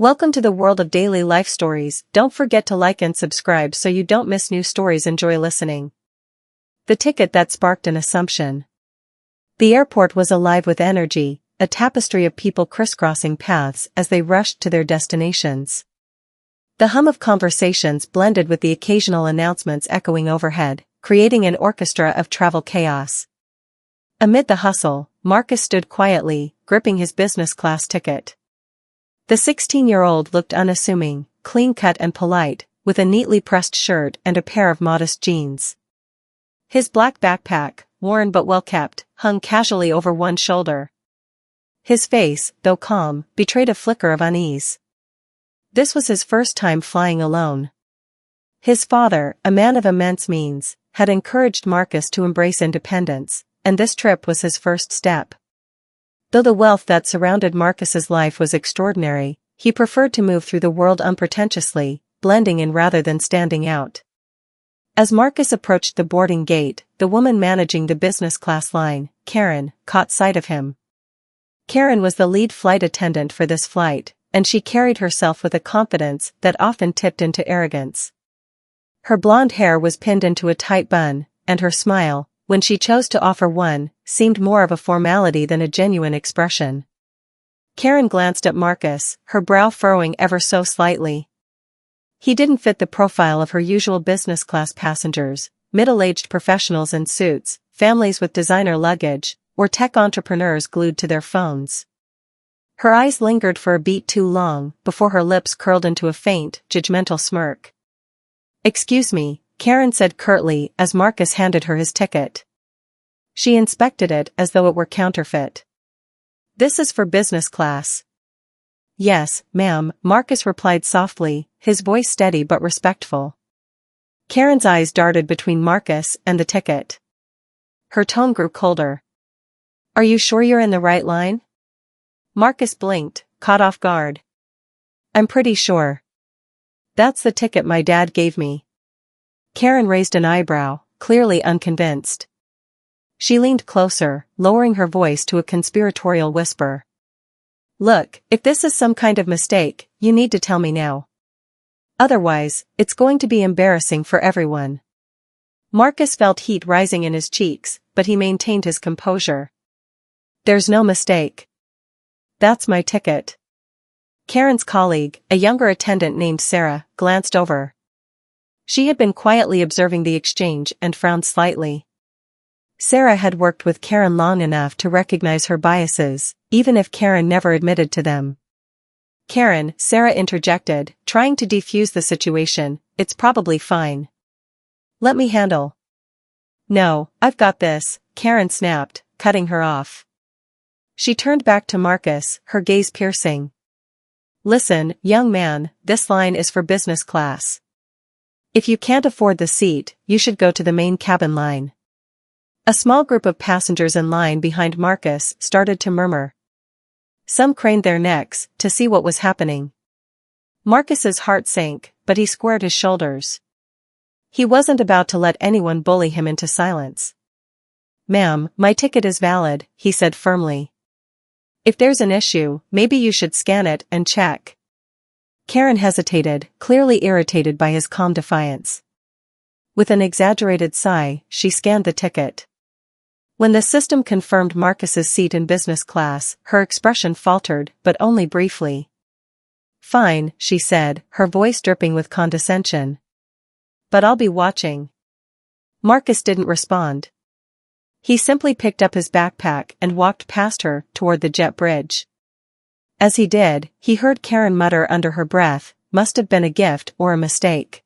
Welcome to the world of daily life stories. Don't forget to like and subscribe so you don't miss new stories. Enjoy listening. The ticket that sparked an assumption. The airport was alive with energy, a tapestry of people crisscrossing paths as they rushed to their destinations. The hum of conversations blended with the occasional announcements echoing overhead, creating an orchestra of travel chaos. Amid the hustle, Marcus stood quietly, gripping his business class ticket. The 16-year-old looked unassuming, clean-cut and polite, with a neatly pressed shirt and a pair of modest jeans. His black backpack, worn but well-kept, hung casually over one shoulder. His face, though calm, betrayed a flicker of unease. This was his first time flying alone. His father, a man of immense means, had encouraged Marcus to embrace independence, and this trip was his first step. Though the wealth that surrounded Marcus's life was extraordinary, he preferred to move through the world unpretentiously, blending in rather than standing out. As Marcus approached the boarding gate, the woman managing the business class line, Karen, caught sight of him. Karen was the lead flight attendant for this flight, and she carried herself with a confidence that often tipped into arrogance. Her blonde hair was pinned into a tight bun, and her smile, when she chose to offer one, seemed more of a formality than a genuine expression. Karen glanced at Marcus, her brow furrowing ever so slightly. He didn't fit the profile of her usual business class passengers, middle-aged professionals in suits, families with designer luggage, or tech entrepreneurs glued to their phones. Her eyes lingered for a beat too long before her lips curled into a faint, judgmental smirk. "Excuse me," Karen said curtly as Marcus handed her his ticket. She inspected it as though it were counterfeit. "This is for business class." "Yes, ma'am," Marcus replied softly, his voice steady but respectful. Karen's eyes darted between Marcus and the ticket. Her tone grew colder. "Are you sure you're in the right line?" Marcus blinked, caught off guard. "I'm pretty sure. That's the ticket my dad gave me." Karen raised an eyebrow, clearly unconvinced. She leaned closer, lowering her voice to a conspiratorial whisper. "Look, if this is some kind of mistake, you need to tell me now. Otherwise, it's going to be embarrassing for everyone." Marcus felt heat rising in his cheeks, but he maintained his composure. "There's no mistake. That's my ticket." Karen's colleague, a younger attendant named Sarah, glanced over. She had been quietly observing the exchange and frowned slightly. Sarah had worked with Karen long enough to recognize her biases, even if Karen never admitted to them. "Karen," Sarah interjected, trying to defuse the situation, "it's probably fine. Let me handle." "No, I've got this," Karen snapped, cutting her off. She turned back to Marcus, her gaze piercing. "Listen, young man, this line is for business class. If you can't afford the seat, you should go to the main cabin line." A small group of passengers in line behind Marcus started to murmur. Some craned their necks to see what was happening. Marcus's heart sank, but he squared his shoulders. He wasn't about to let anyone bully him into silence. "Ma'am, my ticket is valid," he said firmly. "If there's an issue, maybe you should scan it and check." Karen hesitated, clearly irritated by his calm defiance. With an exaggerated sigh, she scanned the ticket. When the system confirmed Marcus's seat in business class, her expression faltered, but only briefly. "Fine," she said, her voice dripping with condescension. "But I'll be watching." Marcus didn't respond. He simply picked up his backpack and walked past her toward the jet bridge. As he did, he heard Karen mutter under her breath, "Must have been a gift or a mistake."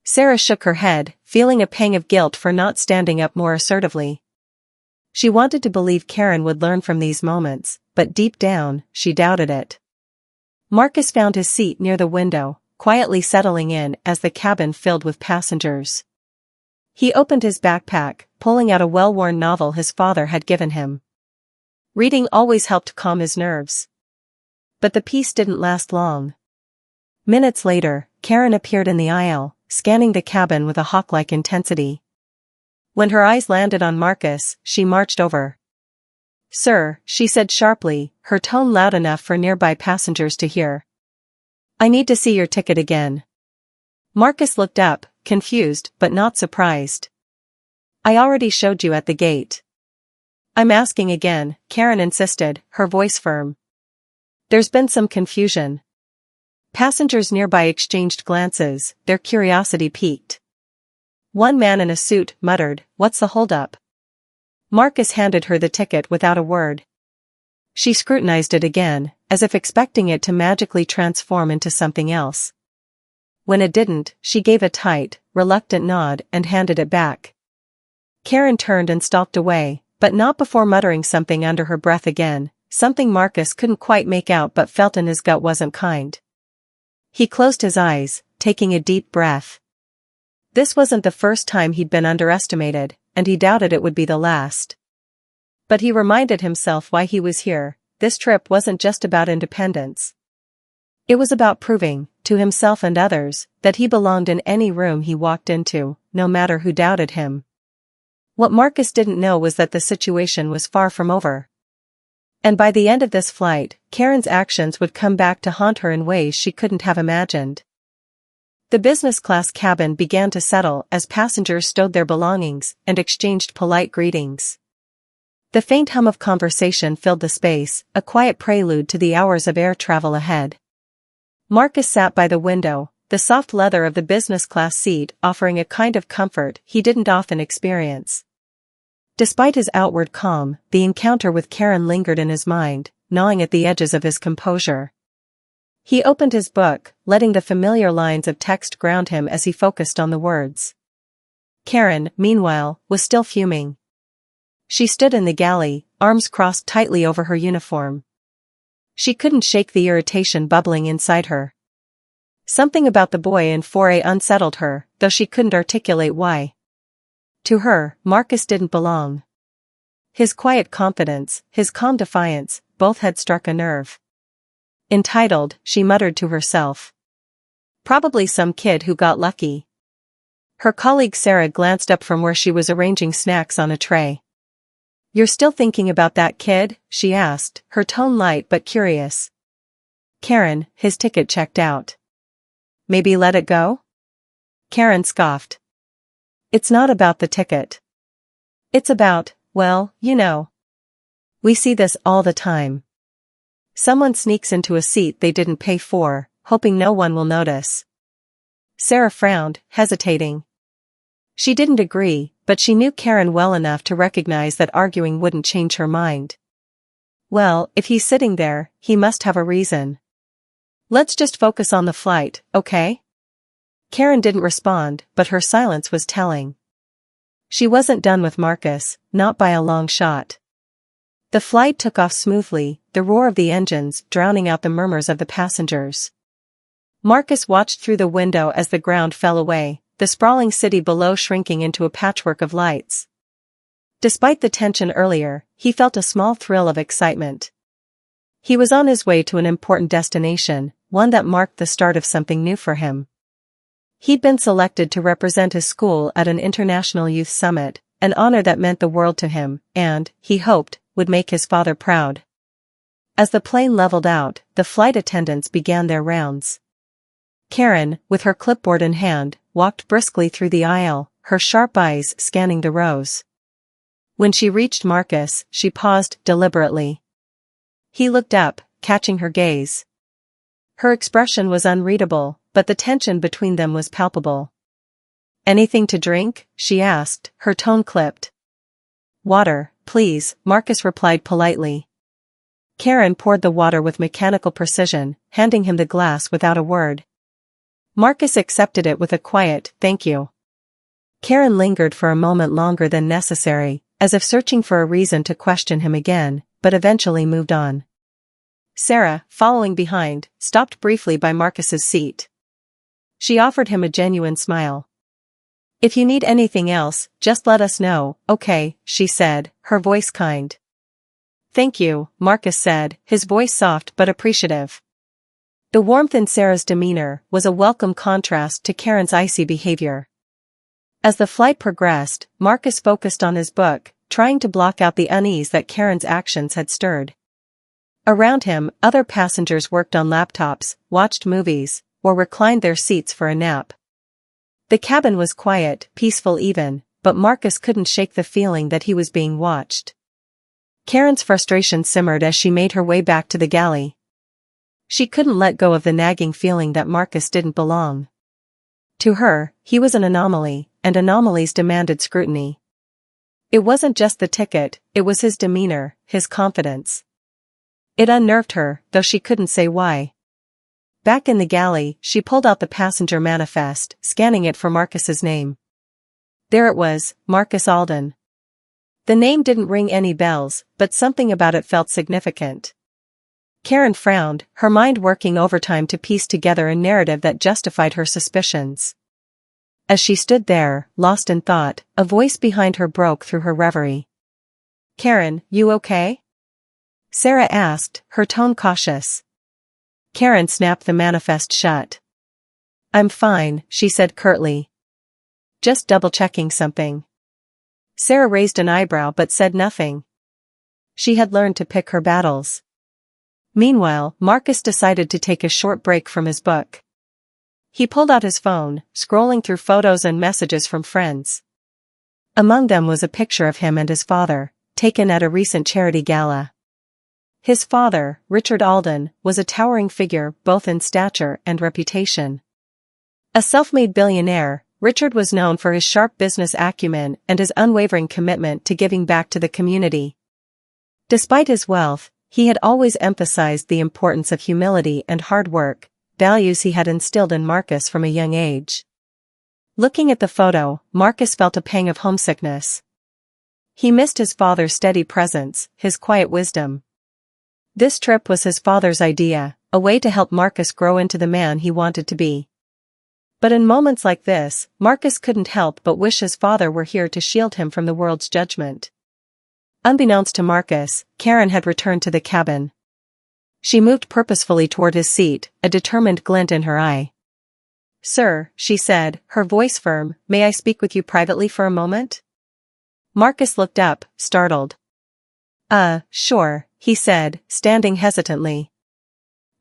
Sarah shook her head, feeling a pang of guilt for not standing up more assertively. She wanted to believe Karen would learn from these moments, but deep down, she doubted it. Marcus found his seat near the window, quietly settling in as the cabin filled with passengers. He opened his backpack, pulling out a well-worn novel his father had given him. Reading always helped calm his nerves. But the peace didn't last long. Minutes later, Karen appeared in the aisle, scanning the cabin with a hawk-like intensity. When her eyes landed on Marcus, she marched over. "Sir," she said sharply, her tone loud enough for nearby passengers to hear. I need to see your ticket again. Marcus looked up, confused but not surprised. I already showed you at the gate. I'm asking again, Karen insisted, her voice firm. There's been some confusion. Passengers nearby exchanged glances, their curiosity piqued. One man in a suit muttered, "What's the holdup?" Marcus handed her the ticket without a word. She scrutinized it again, as if expecting it to magically transform into something else. When it didn't, she gave a tight, reluctant nod and handed it back. Karen turned and stalked away, but not before muttering something under her breath again, something Marcus couldn't quite make out but felt in his gut wasn't kind. He closed his eyes, taking a deep breath. This wasn't the first time he'd been underestimated, and he doubted it would be the last. But he reminded himself why he was here. This trip wasn't just about independence. It was about proving, to himself and others, that he belonged in any room he walked into, no matter who doubted him. What Marcus didn't know was that the situation was far from over. And by the end of this flight, Karen's actions would come back to haunt her in ways she couldn't have imagined. The business class cabin began to settle as passengers stowed their belongings and exchanged polite greetings. The faint hum of conversation filled the space, a quiet prelude to the hours of air travel ahead. Marcus sat by the window, the soft leather of the business class seat offering a kind of comfort he didn't often experience. Despite his outward calm, the encounter with Karen lingered in his mind, gnawing at the edges of his composure. He opened his book, letting the familiar lines of text ground him as he focused on the words. Karen, meanwhile, was still fuming. She stood in the galley, arms crossed tightly over her uniform. She couldn't shake the irritation bubbling inside her. Something about the boy in 4A unsettled her, though she couldn't articulate why. To her, Marcus didn't belong. His quiet confidence, his calm defiance, both had struck a nerve. Entitled, she muttered to herself. Probably some kid who got lucky. Her colleague Sarah glanced up from where she was arranging snacks on a tray. You're still thinking about that kid? She asked, her tone light but curious. Karen, his ticket checked out. Maybe let it go? Karen scoffed. It's not about the ticket. It's about, well, you know. We see this all the time. Someone sneaks into a seat they didn't pay for, hoping no one will notice. Sarah frowned, hesitating. She didn't agree, but she knew Karen well enough to recognize that arguing wouldn't change her mind. Well, if he's sitting there, he must have a reason. Let's just focus on the flight, okay? Karen didn't respond, but her silence was telling. She wasn't done with Marcus, not by a long shot. The flight took off smoothly, the roar of the engines drowning out the murmurs of the passengers. Marcus watched through the window as the ground fell away, the sprawling city below shrinking into a patchwork of lights. Despite the tension earlier, he felt a small thrill of excitement. He was on his way to an important destination, one that marked the start of something new for him. He'd been selected to represent his school at an international youth summit, an honor that meant the world to him, and, he hoped, would make his father proud. As the plane leveled out, the flight attendants began their rounds. Karen, with her clipboard in hand, walked briskly through the aisle, her sharp eyes scanning the rows. When she reached Marcus, she paused deliberately. He looked up, catching her gaze. Her expression was unreadable, but the tension between them was palpable. Anything to drink? She asked, her tone clipped. Water, please, Marcus replied politely. Karen poured the water with mechanical precision, handing him the glass without a word. Marcus accepted it with a quiet, thank you. Karen lingered for a moment longer than necessary, as if searching for a reason to question him again, but eventually moved on. Sarah, following behind, stopped briefly by Marcus's seat. She offered him a genuine smile. If you need anything else, just let us know, okay, she said, her voice kind. Thank you, Marcus said, his voice soft but appreciative. The warmth in Sarah's demeanor was a welcome contrast to Karen's icy behavior. As the flight progressed, Marcus focused on his book, trying to block out the unease that Karen's actions had stirred. Around him, other passengers worked on laptops, watched movies, or reclined their seats for a nap. The cabin was quiet, peaceful even, but Marcus couldn't shake the feeling that he was being watched. Karen's frustration simmered as she made her way back to the galley. She couldn't let go of the nagging feeling that Marcus didn't belong. To her, he was an anomaly, and anomalies demanded scrutiny. It wasn't just the ticket, it was his demeanor, his confidence. It unnerved her, though she couldn't say why. Back in the galley, she pulled out the passenger manifest, scanning it for Marcus's name. There it was, Marcus Alden. The name didn't ring any bells, but something about it felt significant. Karen frowned, her mind working overtime to piece together a narrative that justified her suspicions. As she stood there, lost in thought, a voice behind her broke through her reverie. "Karen, you okay?" Sarah asked, her tone cautious. Karen snapped the manifest shut. "I'm fine," she said curtly. "Just double-checking something." Sarah raised an eyebrow but said nothing. She had learned to pick her battles. Meanwhile, Marcus decided to take a short break from his book. He pulled out his phone, scrolling through photos and messages from friends. Among them was a picture of him and his father, taken at a recent charity gala. His father, Richard Alden, was a towering figure both in stature and reputation. A self-made billionaire, Richard was known for his sharp business acumen and his unwavering commitment to giving back to the community. Despite his wealth, he had always emphasized the importance of humility and hard work, values he had instilled in Marcus from a young age. Looking at the photo, Marcus felt a pang of homesickness. He missed his father's steady presence, his quiet wisdom. This trip was his father's idea, a way to help Marcus grow into the man he wanted to be. But in moments like this, Marcus couldn't help but wish his father were here to shield him from the world's judgment. Unbeknownst to Marcus, Karen had returned to the cabin. She moved purposefully toward his seat, a determined glint in her eye. "Sir," she said, her voice firm, "may I speak with you privately for a moment?" Marcus looked up, startled. Sure," he said, standing hesitantly.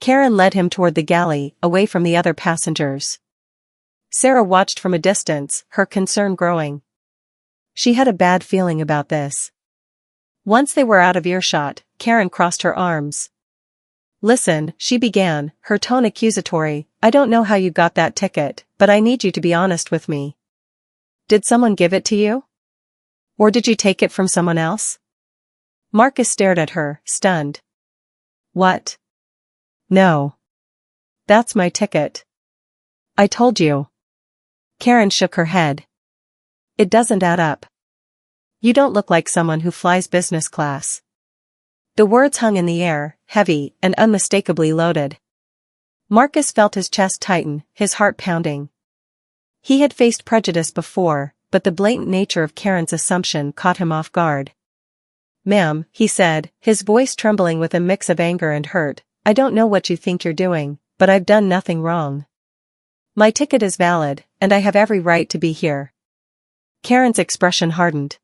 Karen led him toward the galley, away from the other passengers. Sarah watched from a distance, her concern growing. She had a bad feeling about this. Once they were out of earshot, Karen crossed her arms. "Listen," she began, her tone accusatory, "I don't know how you got that ticket, but I need you to be honest with me. Did someone give it to you? Or did you take it from someone else?" Marcus stared at her, stunned. "What? No. That's my ticket. I told you." Karen shook her head. "It doesn't add up. You don't look like someone who flies business class." The words hung in the air, heavy and unmistakably loaded. Marcus felt his chest tighten, his heart pounding. He had faced prejudice before, but the blatant nature of Karen's assumption caught him off guard. "Ma'am," he said, his voice trembling with a mix of anger and hurt, "I don't know what you think you're doing, but I've done nothing wrong. My ticket is valid, and I have every right to be here." Karen's expression hardened.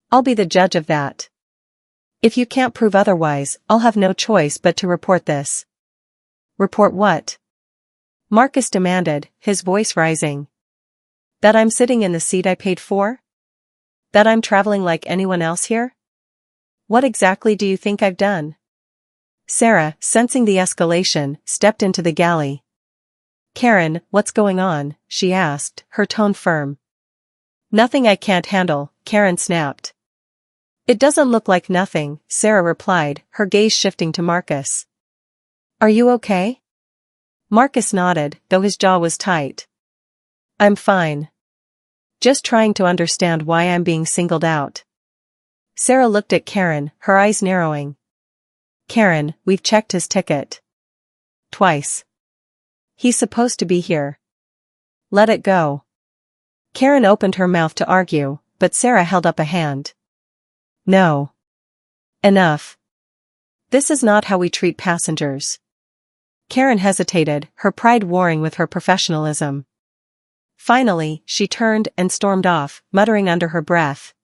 "I'll be the judge of that. If you can't prove otherwise, I'll have no choice but to report this." "Report what?" Marcus demanded, his voice rising. "That I'm sitting in the seat I paid for? That I'm traveling like anyone else here? What exactly do you think I've done?" Sarah, sensing the escalation, stepped into the galley. "Karen, what's going on?" she asked, her tone firm. "Nothing I can't handle," Karen snapped. "It doesn't look like nothing," Sarah replied, her gaze shifting to Marcus. "Are you okay?" Marcus nodded, though his jaw was tight. "I'm fine. Just trying to understand why I'm being singled out." Sarah looked at Karen, her eyes narrowing. "Karen, we've checked his ticket. Twice. He's supposed to be here. Let it go." Karen opened her mouth to argue, but Sarah held up a hand. "No. Enough. This is not how we treat passengers." Karen hesitated, her pride warring with her professionalism. Finally, she turned and stormed off, muttering under her breath.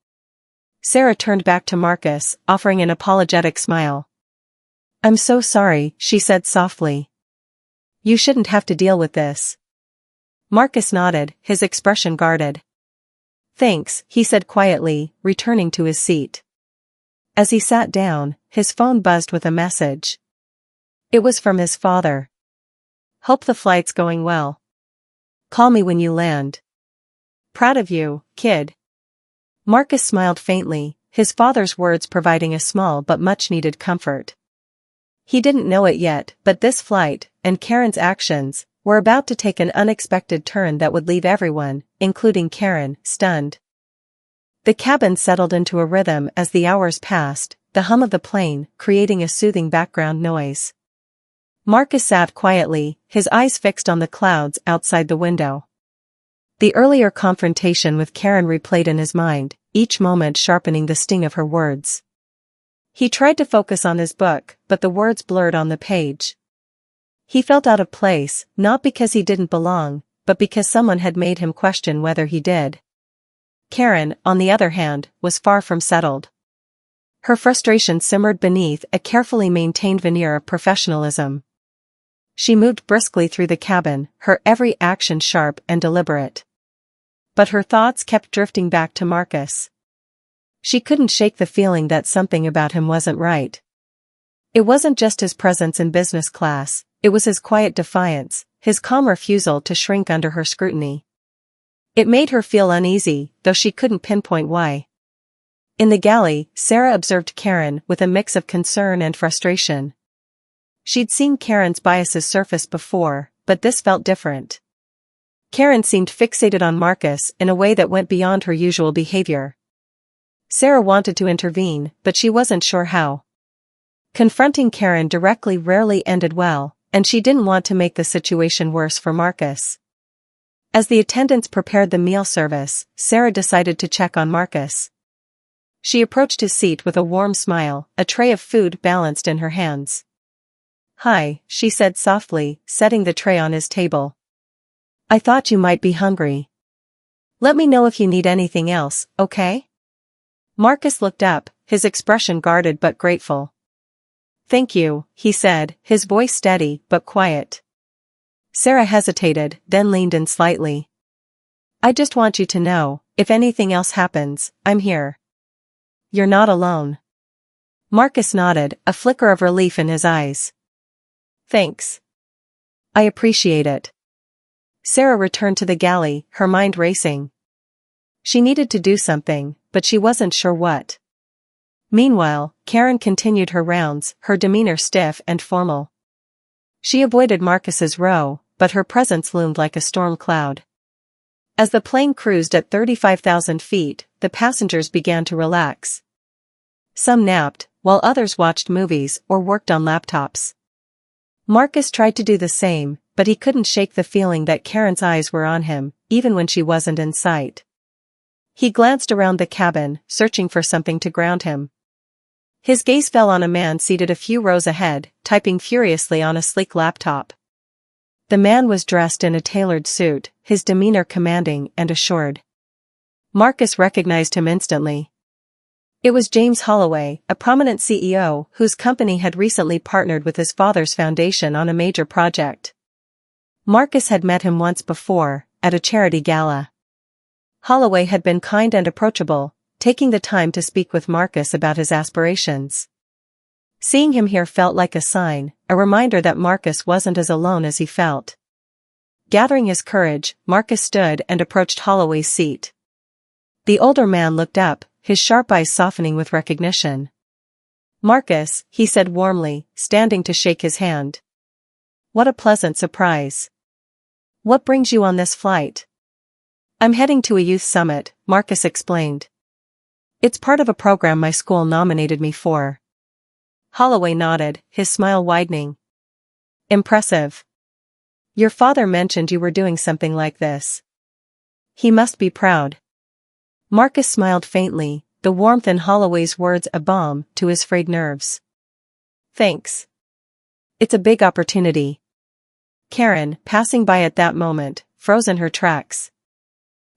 Sarah turned back to Marcus, offering an apologetic smile. I'm so sorry, she said softly. You shouldn't have to deal with this. Marcus nodded, his expression guarded. Thanks, he said quietly, returning to his seat. As he sat down, his phone buzzed with a message. It was from his father. Hope the flight's going well. Call me when you land. Proud of you, kid. Marcus smiled faintly, his father's words providing a small but much-needed comfort. He didn't know it yet, but this flight, and Karen's actions, were about to take an unexpected turn that would leave everyone, including Karen, stunned. The cabin settled into a rhythm as the hours passed, the hum of the plane creating a soothing background noise. Marcus sat quietly, his eyes fixed on the clouds outside the window. The earlier confrontation with Karen replayed in his mind, each moment sharpening the sting of her words. He tried to focus on his book, but the words blurred on the page. He felt out of place, not because he didn't belong, but because someone had made him question whether he did. Karen, on the other hand, was far from settled. Her frustration simmered beneath a carefully maintained veneer of professionalism. She moved briskly through the cabin, her every action sharp and deliberate. But her thoughts kept drifting back to Marcus. She couldn't shake the feeling that something about him wasn't right. It wasn't just his presence in business class, it was his quiet defiance, his calm refusal to shrink under her scrutiny. It made her feel uneasy, though she couldn't pinpoint why. In the galley, Sarah observed Karen with a mix of concern and frustration. She'd seen Karen's biases surface before, but this felt different. Karen seemed fixated on Marcus in a way that went beyond her usual behavior. Sarah wanted to intervene, but she wasn't sure how. Confronting Karen directly rarely ended well, and she didn't want to make the situation worse for Marcus. As the attendants prepared the meal service, Sarah decided to check on Marcus. She approached his seat with a warm smile, a tray of food balanced in her hands. Hi, she said softly, setting the tray on his table. I thought you might be hungry. Let me know if you need anything else, okay? Marcus looked up, his expression guarded but grateful. Thank you, he said, his voice steady but quiet. Sarah hesitated, then leaned in slightly. I just want you to know, if anything else happens, I'm here. You're not alone. Marcus nodded, a flicker of relief in his eyes. Thanks. I appreciate it. Sarah returned to the galley, her mind racing. She needed to do something, but she wasn't sure what. Meanwhile, Karen continued her rounds, her demeanor stiff and formal. She avoided Marcus's row, but her presence loomed like a storm cloud. As the plane cruised at 35,000 feet, the passengers began to relax. Some napped, while others watched movies or worked on laptops. Marcus tried to do the same, but he couldn't shake the feeling that Karen's eyes were on him, even when she wasn't in sight. He glanced around the cabin, searching for something to ground him. His gaze fell on a man seated a few rows ahead, typing furiously on a sleek laptop. The man was dressed in a tailored suit, his demeanor commanding and assured. Marcus recognized him instantly. It was James Holloway, a prominent CEO whose company had recently partnered with his father's foundation on a major project. Marcus had met him once before, at a charity gala. Holloway had been kind and approachable, taking the time to speak with Marcus about his aspirations. Seeing him here felt like a sign, a reminder that Marcus wasn't as alone as he felt. Gathering his courage, Marcus stood and approached Holloway's seat. The older man looked up, his sharp eyes softening with recognition. Marcus, he said warmly, standing to shake his hand. What a pleasant surprise. What brings you on this flight? I'm heading to a youth summit, Marcus explained. It's part of a program my school nominated me for. Holloway nodded, his smile widening. Impressive. Your father mentioned you were doing something like this. He must be proud. Marcus smiled faintly, the warmth in Holloway's words a balm to his frayed nerves. Thanks. It's a big opportunity. Karen, passing by at that moment, froze in her tracks.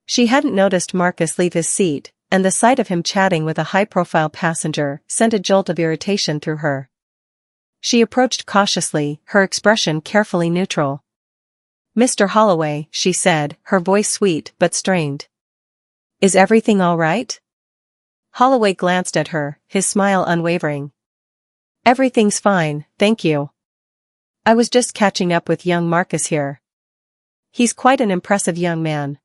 She hadn't noticed Marcus leave his seat, and the sight of him chatting with a high-profile passenger sent a jolt of irritation through her. She approached cautiously, her expression carefully neutral. "Mr. Holloway," she said, her voice sweet but strained. "Is everything all right?" Holloway glanced at her, his smile unwavering. "Everything's fine, thank you. I was just catching up with young Marcus here. He's quite an impressive young man."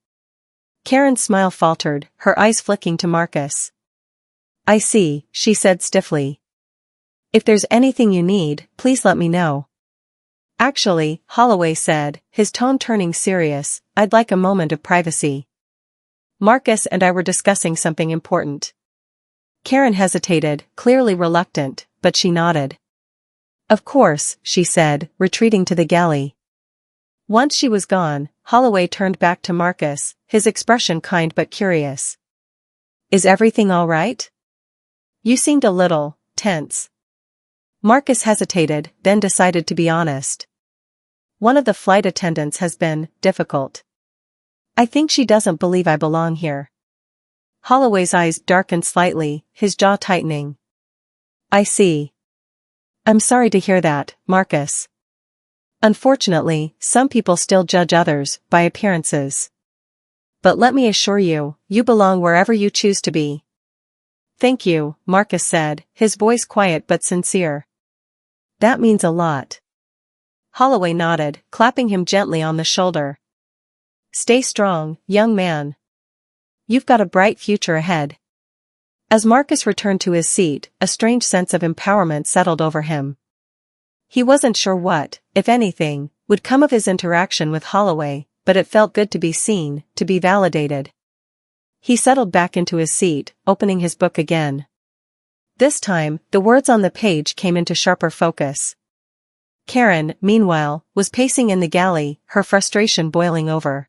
Karen's smile faltered, her eyes flicking to Marcus. "I see," she said stiffly. "If there's anything you need, please let me know." "Actually," Holloway said, his tone turning serious, "I'd like a moment of privacy. Marcus and I were discussing something important." Karen hesitated, clearly reluctant, but she nodded. "Of course," she said, retreating to the galley. Once she was gone, Holloway turned back to Marcus, his expression kind but curious. "Is everything all right? You seemed a little tense." Marcus hesitated, then decided to be honest. "One of the flight attendants has been difficult. I think she doesn't believe I belong here." Holloway's eyes darkened slightly, his jaw tightening. "I see. I'm sorry to hear that, Marcus. Unfortunately, some people still judge others by appearances. But let me assure you, you belong wherever you choose to be." "Thank you," Marcus said, his voice quiet but sincere. "That means a lot." Holloway nodded, clapping him gently on the shoulder. "Stay strong, young man. You've got a bright future ahead." As Marcus returned to his seat, a strange sense of empowerment settled over him. He wasn't sure what, if anything, would come of his interaction with Holloway, but it felt good to be seen, to be validated. He settled back into his seat, opening his book again. This time, the words on the page came into sharper focus. Karen, meanwhile, was pacing in the galley, her frustration boiling over.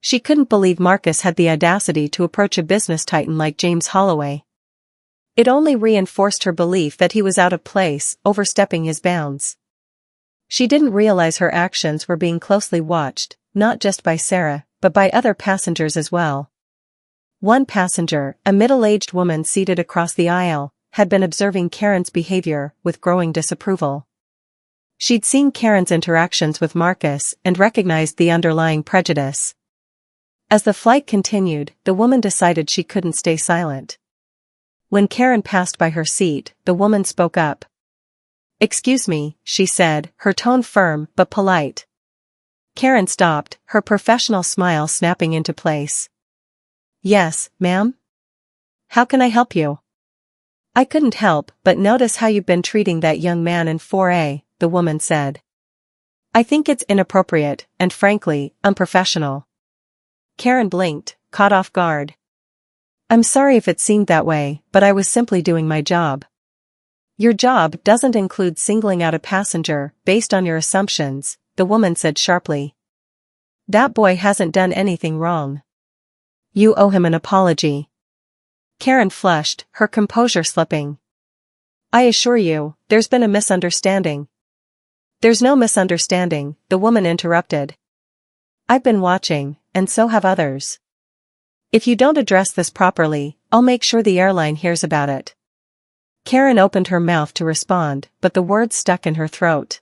She couldn't believe Marcus had the audacity to approach a business titan like James Holloway. It only reinforced her belief that he was out of place, overstepping his bounds. She didn't realize her actions were being closely watched, not just by Sarah, but by other passengers as well. One passenger, a middle-aged woman seated across the aisle, had been observing Karen's behavior with growing disapproval. She'd seen Karen's interactions with Marcus and recognized the underlying prejudice. As the flight continued, the woman decided she couldn't stay silent. When Karen passed by her seat, the woman spoke up. "Excuse me," she said, her tone firm but polite. Karen stopped, her professional smile snapping into place. "Yes, ma'am? How can I help you?" "I couldn't help but notice how you've been treating that young man in 4A, the woman said. "I think it's inappropriate, and frankly, unprofessional." Karen blinked, caught off guard. "I'm sorry if it seemed that way, but I was simply doing my job." "Your job doesn't include singling out a passenger based on your assumptions," the woman said sharply. "That boy hasn't done anything wrong. You owe him an apology." Karen flushed, her composure slipping. "I assure you, there's been a misunderstanding." "There's no misunderstanding," the woman interrupted. "I've been watching, and so have others. If you don't address this properly, I'll make sure the airline hears about it." Karen opened her mouth to respond, but the words stuck in her throat.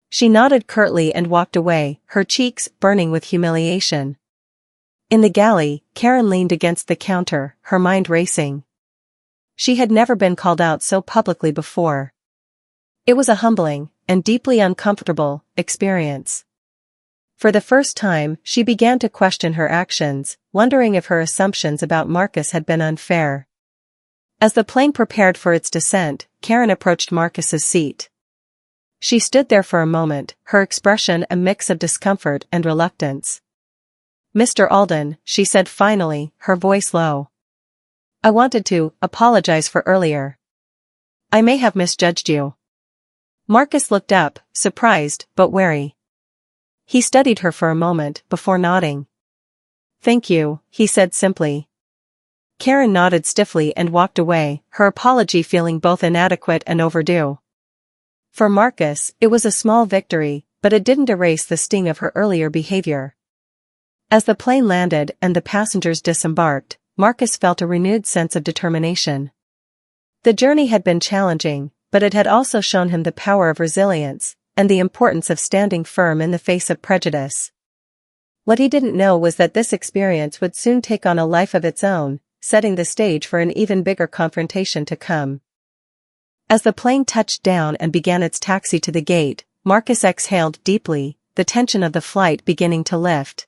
She nodded curtly and walked away, her cheeks burning with humiliation. In the galley, Karen leaned against the counter, her mind racing. She had never been called out so publicly before. It was a humbling, and deeply uncomfortable, experience. For the first time, she began to question her actions, wondering if her assumptions about Marcus had been unfair. As the plane prepared for its descent, Karen approached Marcus's seat. She stood there for a moment, her expression a mix of discomfort and reluctance. "Mr. Alden," she said finally, her voice low. "I wanted to apologize for earlier. I may have misjudged you." Marcus looked up, surprised but wary. He studied her for a moment before nodding. "Thank you," he said simply. Karen nodded stiffly and walked away, her apology feeling both inadequate and overdue. For Marcus, it was a small victory, but it didn't erase the sting of her earlier behavior. As the plane landed and the passengers disembarked, Marcus felt a renewed sense of determination. The journey had been challenging, but it had also shown him the power of resilience and the importance of standing firm in the face of prejudice. What he didn't know was that this experience would soon take on a life of its own, setting the stage for an even bigger confrontation to come. As the plane touched down and began its taxi to the gate, Marcus exhaled deeply, the tension of the flight beginning to lift.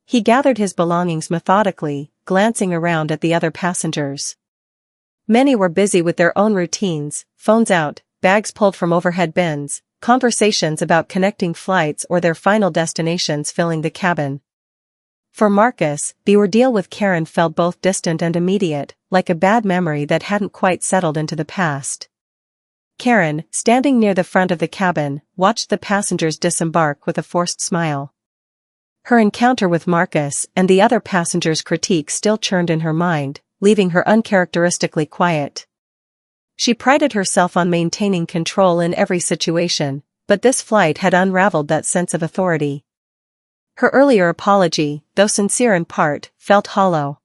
He gathered his belongings methodically, glancing around at the other passengers. Many were busy with their own routines, phones out, bags pulled from overhead bins, conversations about connecting flights or their final destinations filling the cabin. For Marcus, the ordeal with Karen felt both distant and immediate, like a bad memory that hadn't quite settled into the past. Karen, standing near the front of the cabin, watched the passengers disembark with a forced smile. Her encounter with Marcus and the other passengers' critique still churned in her mind, leaving her uncharacteristically quiet. She prided herself on maintaining control in every situation, but this flight had unraveled that sense of authority. Her earlier apology, though sincere in part, felt hollow.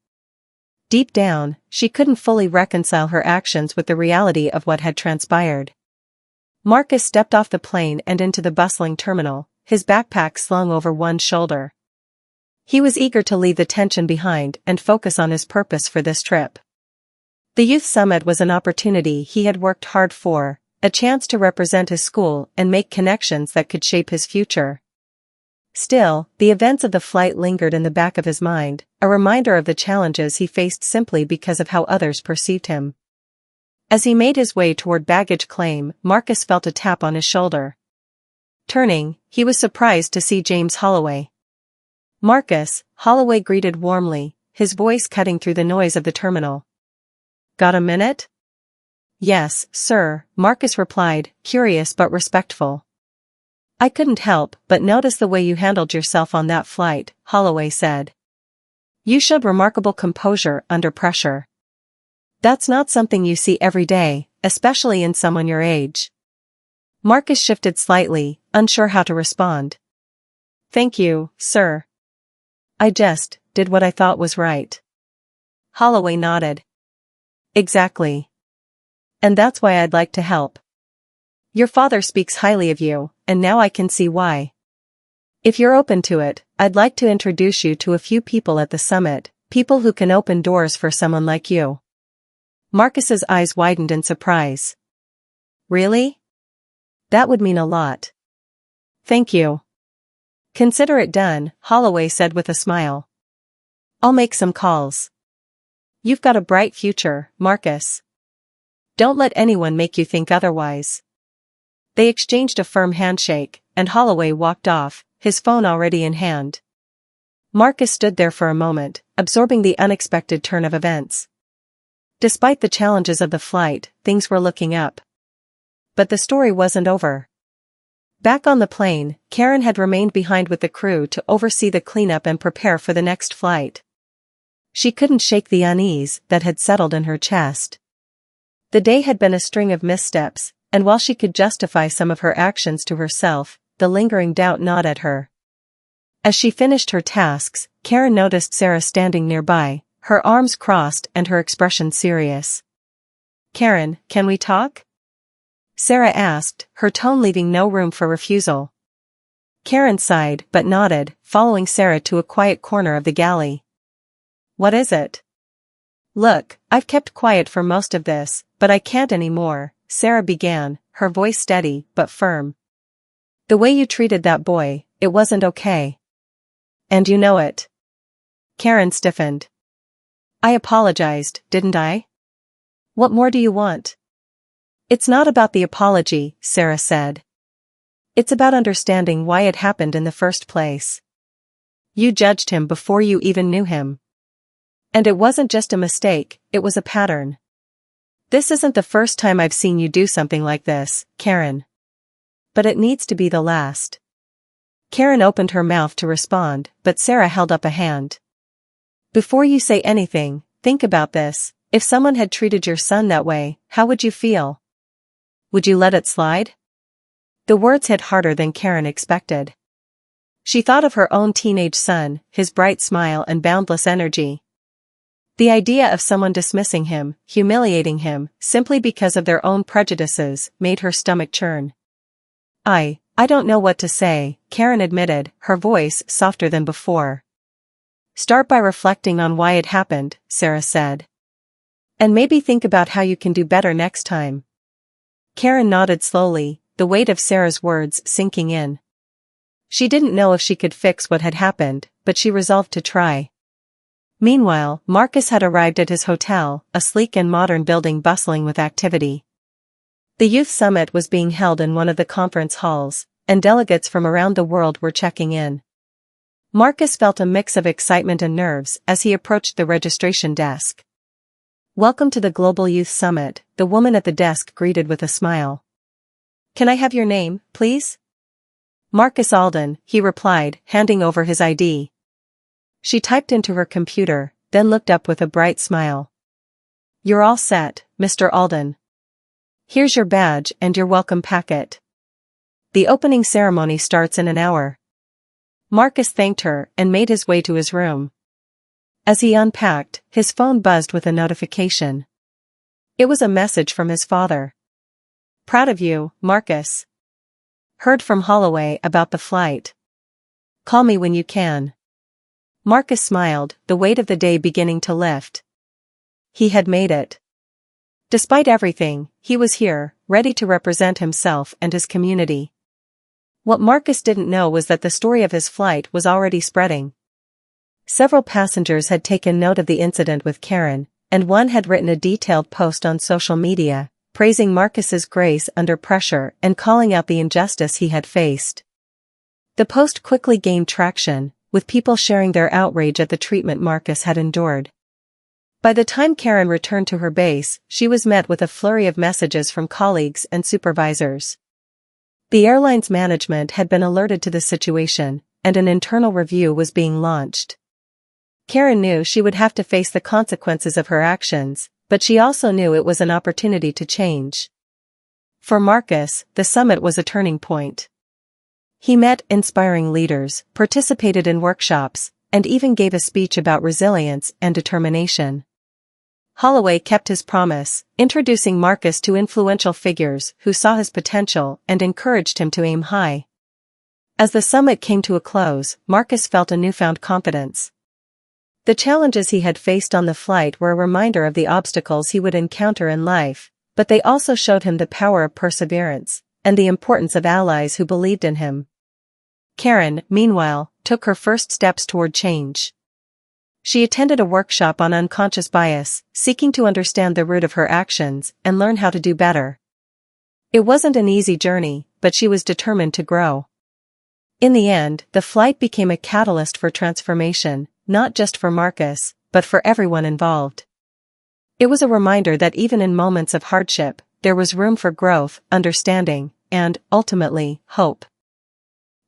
Deep down, she couldn't fully reconcile her actions with the reality of what had transpired. Marcus stepped off the plane and into the bustling terminal, his backpack slung over one shoulder. He was eager to leave the tension behind and focus on his purpose for this trip. The youth summit was an opportunity he had worked hard for, a chance to represent his school and make connections that could shape his future. Still, the events of the flight lingered in the back of his mind, a reminder of the challenges he faced simply because of how others perceived him. As he made his way toward baggage claim, Marcus felt a tap on his shoulder. Turning, he was surprised to see James Holloway. "Marcus," Holloway greeted warmly, his voice cutting through the noise of the terminal. "Got a minute?" "Yes, sir," Marcus replied, curious but respectful. "I couldn't help but notice the way you handled yourself on that flight," Holloway said. "You showed remarkable composure under pressure. That's not something you see every day, especially in someone your age." Marcus shifted slightly, unsure how to respond. "Thank you, sir. I just did what I thought was right." Holloway nodded. "Exactly. And that's why I'd like to help. Your father speaks highly of you, and now I can see why. If you're open to it, I'd like to introduce you to a few people at the summit, people who can open doors for someone like you." Marcus's eyes widened in surprise. "Really? That would mean a lot. Thank you." "Consider it done," Holloway said with a smile. "I'll make some calls. You've got a bright future, Marcus. Don't let anyone make you think otherwise." They exchanged a firm handshake, and Holloway walked off, his phone already in hand. Marcus stood there for a moment, absorbing the unexpected turn of events. Despite the challenges of the flight, things were looking up. But the story wasn't over. Back on the plane, Karen had remained behind with the crew to oversee the cleanup and prepare for the next flight. She couldn't shake the unease that had settled in her chest. The day had been a string of missteps, and while she could justify some of her actions to herself, the lingering doubt gnawed at her. As she finished her tasks, Karen noticed Sarah standing nearby, her arms crossed and her expression serious. "Karen, can we talk?" Sarah asked, her tone leaving no room for refusal. Karen sighed but nodded, following Sarah to a quiet corner of the galley. "What is it?" "Look, I've kept quiet for most of this, but I can't anymore," Sarah began, her voice steady but firm. "The way you treated that boy, it wasn't okay. And you know it." Karen stiffened. "I apologized, didn't I? What more do you want?" "It's not about the apology," Sarah said. "It's about understanding why it happened in the first place. You judged him before you even knew him. And it wasn't just a mistake, it was a pattern. This isn't the first time I've seen you do something like this, Karen. But it needs to be the last." Karen opened her mouth to respond, but Sarah held up a hand. "Before you say anything, think about this. If someone had treated your son that way, how would you feel? Would you let it slide?" The words hit harder than Karen expected. She thought of her own teenage son, his bright smile and boundless energy. The idea of someone dismissing him, humiliating him, simply because of their own prejudices, made her stomach churn. I don't know what to say, Karen admitted, her voice softer than before. Start by reflecting on why it happened, Sarah said. And maybe think about how you can do better next time. Karen nodded slowly, the weight of Sarah's words sinking in. She didn't know if she could fix what had happened, but she resolved to try. Meanwhile, Marcus had arrived at his hotel, a sleek and modern building bustling with activity. The youth summit was being held in one of the conference halls, and delegates from around the world were checking in. Marcus felt a mix of excitement and nerves as he approached the registration desk. Welcome to the Global Youth Summit, the woman at the desk greeted with a smile. Can I have your name, please? Marcus Alden, he replied, handing over his ID. She typed into her computer, then looked up with a bright smile. You're all set, Mr. Alden. Here's your badge and your welcome packet. The opening ceremony starts in an hour. Marcus thanked her and made his way to his room. As he unpacked, his phone buzzed with a notification. It was a message from his father. Proud of you, Marcus. Heard from Holloway about the flight. Call me when you can. Marcus smiled, the weight of the day beginning to lift. He had made it. Despite everything, he was here, ready to represent himself and his community. What Marcus didn't know was that the story of his flight was already spreading. Several passengers had taken note of the incident with Karen, and one had written a detailed post on social media, praising Marcus's grace under pressure and calling out the injustice he had faced. The post quickly gained traction, with people sharing their outrage at the treatment Marcus had endured. By the time Karen returned to her base, she was met with a flurry of messages from colleagues and supervisors. The airline's management had been alerted to the situation, and an internal review was being launched. Karen knew she would have to face the consequences of her actions, but she also knew it was an opportunity to change. For Marcus, the summit was a turning point. He met inspiring leaders, participated in workshops, and even gave a speech about resilience and determination. Holloway kept his promise, introducing Marcus to influential figures who saw his potential and encouraged him to aim high. As the summit came to a close, Marcus felt a newfound confidence. The challenges he had faced on the flight were a reminder of the obstacles he would encounter in life, but they also showed him the power of perseverance and the importance of allies who believed in him. Karen, meanwhile, took her first steps toward change. She attended a workshop on unconscious bias, seeking to understand the root of her actions and learn how to do better. It wasn't an easy journey, but she was determined to grow. In the end, the flight became a catalyst for transformation, not just for Marcus, but for everyone involved. It was a reminder that even in moments of hardship, there was room for growth, understanding, and, ultimately, hope.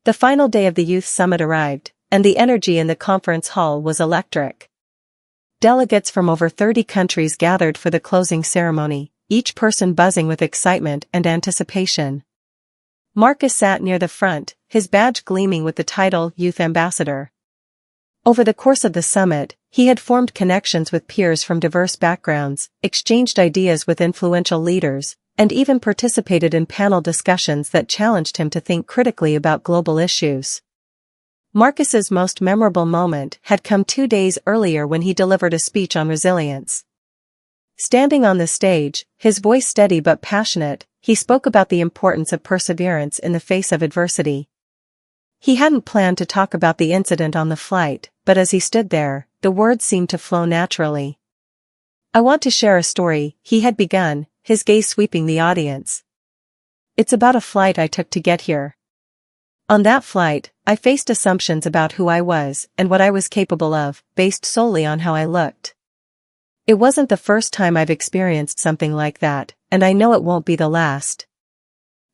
The final day of the Youth Summit arrived, and the energy in the conference hall was electric. Delegates from over 30 countries gathered for the closing ceremony, each person buzzing with excitement and anticipation. Marcus sat near the front, his badge gleaming with the title Youth Ambassador. Over the course of the summit, he had formed connections with peers from diverse backgrounds, exchanged ideas with influential leaders, and even participated in panel discussions that challenged him to think critically about global issues. Marcus's most memorable moment had come 2 days earlier when he delivered a speech on resilience. Standing on the stage, his voice steady but passionate, he spoke about the importance of perseverance in the face of adversity. He hadn't planned to talk about the incident on the flight, but as he stood there, the words seemed to flow naturally. I want to share a story, he had begun, his gaze sweeping the audience. It's about a flight I took to get here. On that flight, I faced assumptions about who I was and what I was capable of, based solely on how I looked. It wasn't the first time I've experienced something like that, and I know it won't be the last.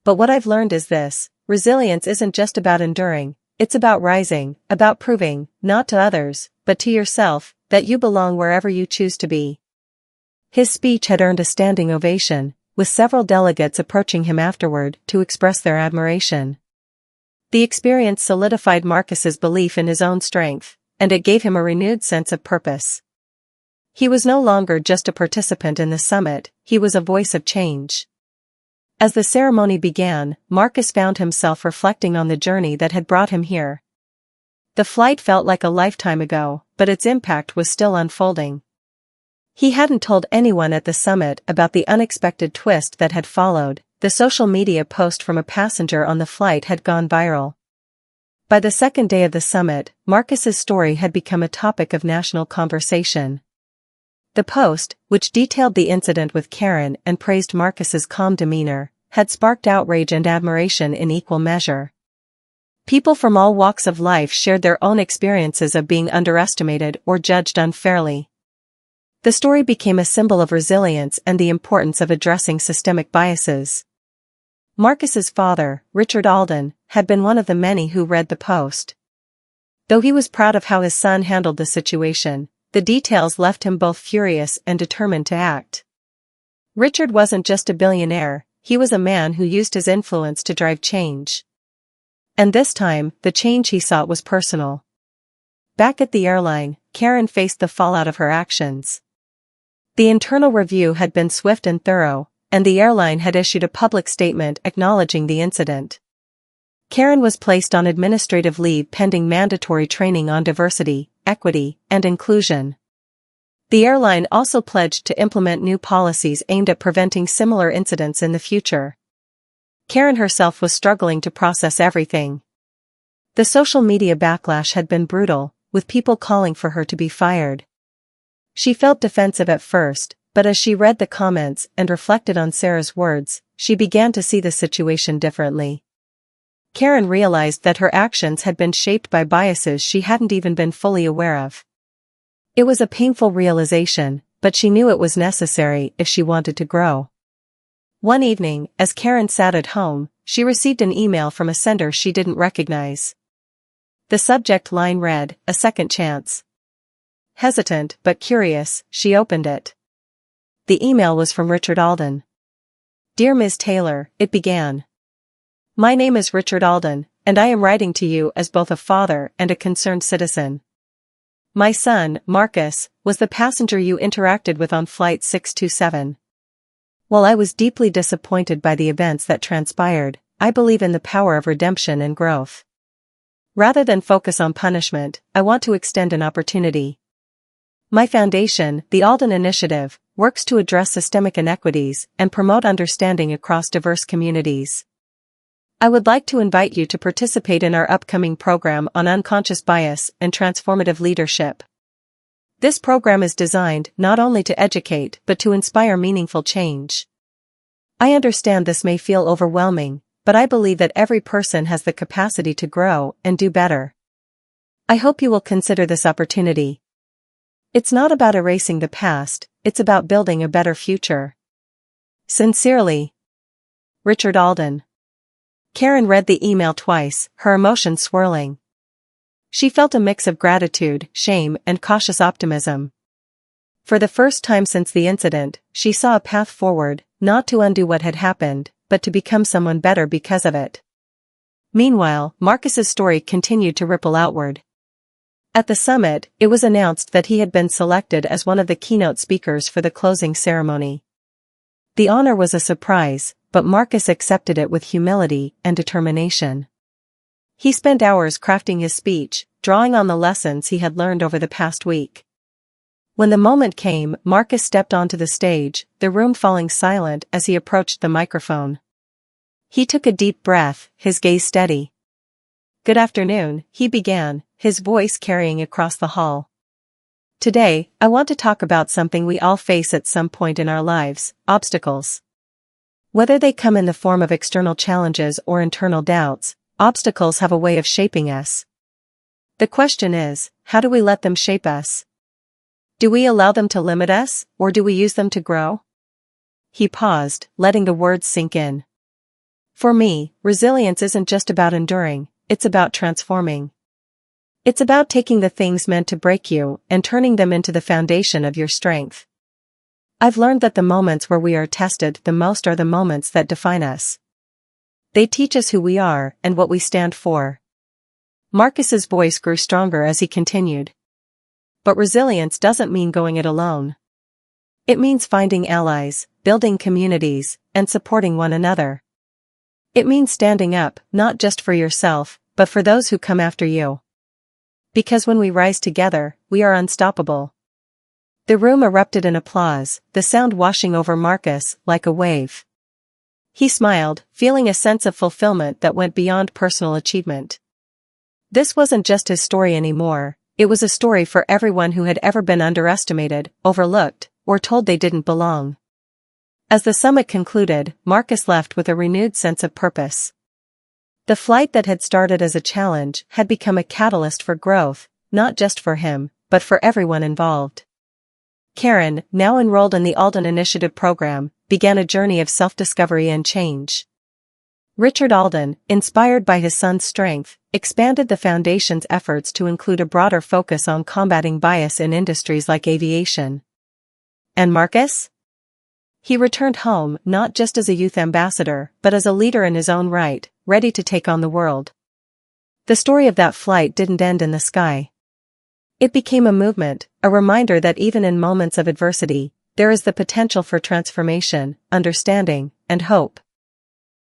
But what I've learned is this: resilience isn't just about enduring, it's about rising, about proving, not to others, but to yourself, that you belong wherever you choose to be. His speech had earned a standing ovation, with several delegates approaching him afterward to express their admiration. The experience solidified Marcus's belief in his own strength, and it gave him a renewed sense of purpose. He was no longer just a participant in the summit, he was a voice of change. As the ceremony began, Marcus found himself reflecting on the journey that had brought him here. The flight felt like a lifetime ago, but its impact was still unfolding. He hadn't told anyone at the summit about the unexpected twist that had followed. The social media post from a passenger on the flight had gone viral. By the second day of the summit, Marcus's story had become a topic of national conversation. The post, which detailed the incident with Karen and praised Marcus's calm demeanor, had sparked outrage and admiration in equal measure. People from all walks of life shared their own experiences of being underestimated or judged unfairly. The story became a symbol of resilience and the importance of addressing systemic biases. Marcus's father, Richard Alden, had been one of the many who read the post. Though he was proud of how his son handled the situation, the details left him both furious and determined to act. Richard wasn't just a billionaire, he was a man who used his influence to drive change. And this time, the change he sought was personal. Back at the airline, Karen faced the fallout of her actions. The internal review had been swift and thorough, and the airline had issued a public statement acknowledging the incident. Karen was placed on administrative leave pending mandatory training on diversity, equity, and inclusion. The airline also pledged to implement new policies aimed at preventing similar incidents in the future. Karen herself was struggling to process everything. The social media backlash had been brutal, with people calling for her to be fired. She felt defensive at first, but as she read the comments and reflected on Sarah's words, she began to see the situation differently. Karen realized that her actions had been shaped by biases she hadn't even been fully aware of. It was a painful realization, but she knew it was necessary if she wanted to grow. One evening, as Karen sat at home, she received an email from a sender she didn't recognize. The subject line read, "A second chance." Hesitant but curious, she opened it. The email was from Richard Alden. "Dear Ms. Taylor," it began. "My name is Richard Alden, and I am writing to you as both a father and a concerned citizen. My son, Marcus, was the passenger you interacted with on Flight 627. While I was deeply disappointed by the events that transpired, I believe in the power of redemption and growth. Rather than focus on punishment, I want to extend an opportunity. My foundation, the Alden Initiative, works to address systemic inequities and promote understanding across diverse communities. I would like to invite you to participate in our upcoming program on unconscious bias and transformative leadership. This program is designed not only to educate but to inspire meaningful change. I understand this may feel overwhelming, but I believe that every person has the capacity to grow and do better. I hope you will consider this opportunity. It's not about erasing the past, it's about building a better future. Sincerely, Richard Alden." Karen read the email twice, her emotions swirling. She felt a mix of gratitude, shame, and cautious optimism. For the first time since the incident, she saw a path forward, not to undo what had happened, but to become someone better because of it. Meanwhile, Marcus's story continued to ripple outward. At the summit, it was announced that he had been selected as one of the keynote speakers for the closing ceremony. The honor was a surprise, but Marcus accepted it with humility and determination. He spent hours crafting his speech, drawing on the lessons he had learned over the past week. When the moment came, Marcus stepped onto the stage, the room falling silent as he approached the microphone. He took a deep breath, his gaze steady. "Good afternoon," he began, his voice carrying across the hall. "Today, I want to talk about something we all face at some point in our lives, obstacles. Whether they come in the form of external challenges or internal doubts, obstacles have a way of shaping us. The question is, how do we let them shape us? Do we allow them to limit us, or do we use them to grow?" He paused, letting the words sink in. "For me, resilience isn't just about enduring, it's about transforming. It's about taking the things meant to break you and turning them into the foundation of your strength. I've learned that the moments where we are tested the most are the moments that define us. They teach us who we are and what we stand for." Marcus's voice grew stronger as he continued. But resilience doesn't mean going it alone. It means finding allies, building communities, and supporting one another. It means standing up, not just for yourself, but for those who come after you. Because when we rise together, we are unstoppable. The room erupted in applause, the sound washing over Marcus like a wave. He smiled, feeling a sense of fulfillment that went beyond personal achievement. This wasn't just his story anymore, it was a story for everyone who had ever been underestimated, overlooked, or told they didn't belong. As the summit concluded, Marcus left with a renewed sense of purpose. The flight that had started as a challenge had become a catalyst for growth, not just for him, but for everyone involved. Karen, now enrolled in the Alden Initiative program, began a journey of self-discovery and change. Richard Alden, inspired by his son's strength, expanded the foundation's efforts to include a broader focus on combating bias in industries like aviation. And Marcus? He returned home not just as a youth ambassador, but as a leader in his own right, ready to take on the world. The story of that flight didn't end in the sky. It became a movement, a reminder that even in moments of adversity, there is the potential for transformation, understanding, and hope.